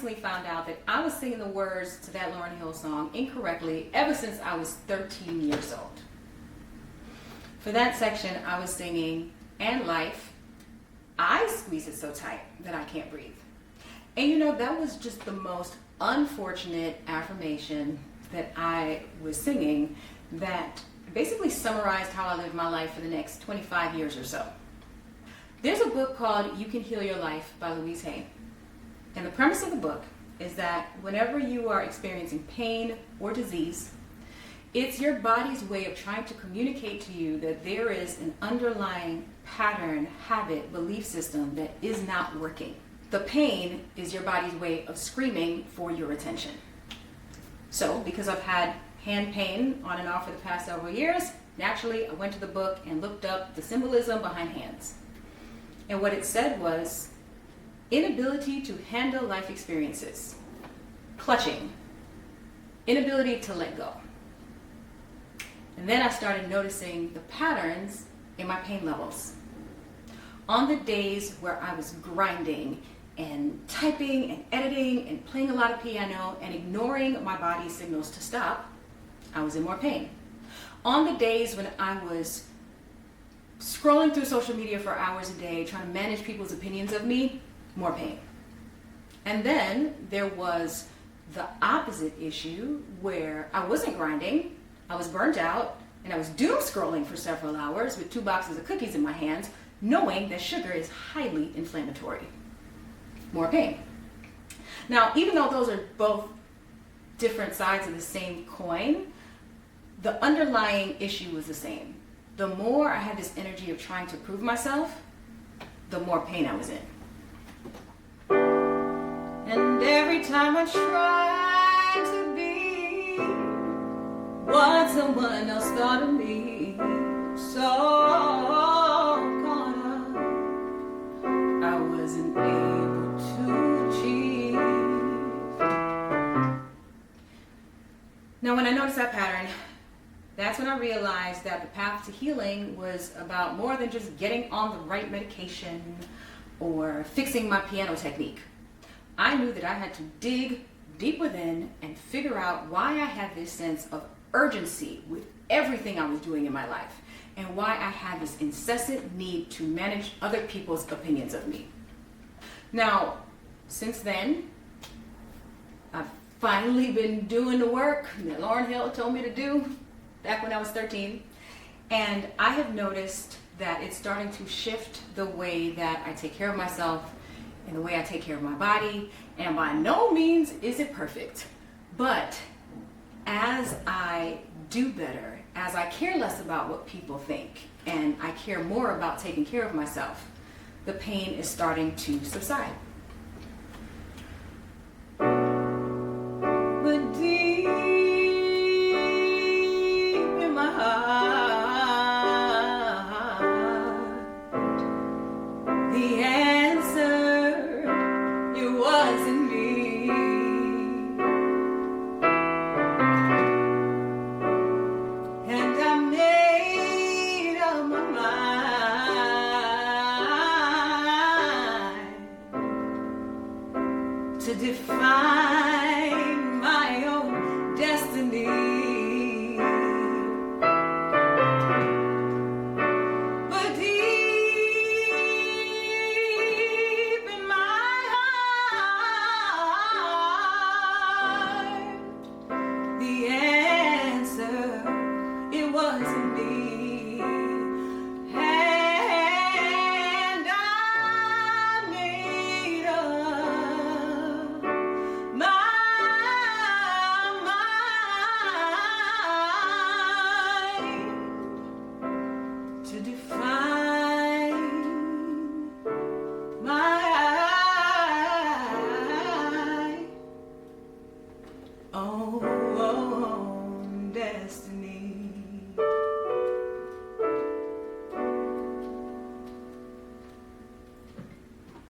recently found out that I was singing the words to that Lauryn Hill song incorrectly ever since I was 13 years old. For that section, I was singing, "And life, I squeeze it so tight that I can't breathe." And you know, that was just the most unfortunate affirmation that I was singing that basically summarized how I lived my life for the next 25 years or so. There's a book called You Can Heal Your Life by Rainne. And the premise of the book is that whenever you are experiencing pain or disease, it's your body's way of trying to communicate to you that there is an underlying pattern, habit, belief system that is not working. The pain is your body's way of screaming for your attention. So, because I've had hand pain on and off for the past several years, naturally I went to the book and looked up the symbolism behind hands. And what it said was, inability to handle life experiences, clutching, inability to let go. And then I started noticing the patterns in my pain levels. On the days where I was grinding and typing and editing and playing a lot of piano and ignoring my body's signals to stop, I was in more pain. On the days when I was scrolling through social media for hours a day, trying to manage people's opinions of me, more pain. And then there was the opposite issue where I wasn't grinding, I was burnt out, and I was doom scrolling for several hours with 2 boxes of cookies in my hands, knowing that sugar is highly inflammatory. More pain. Now, even though those are both different sides of the same coin, the underlying issue was the same. The more I had this energy of trying to prove myself, the more pain I was in. And every time I try to be what someone else thought of me, so caught up, I wasn't able to achieve. Now, when I noticed that pattern, that's when I realized that the path to healing was about more than just getting on the right medication or fixing my piano technique. I knew that I had to dig deep within and figure out why I had this sense of urgency with everything I was doing in my life and why I had this incessant need to manage other people's opinions of me. Now, since then, I've finally been doing the work that Lauryn Hill told me to do back when I was 13, and I have noticed that it's starting to shift the way that I take care of myself and the way I take care of my body, and by no means is it perfect. But as I do better, as I care less about what people think, and I care more about taking care of myself, the pain is starting to subside.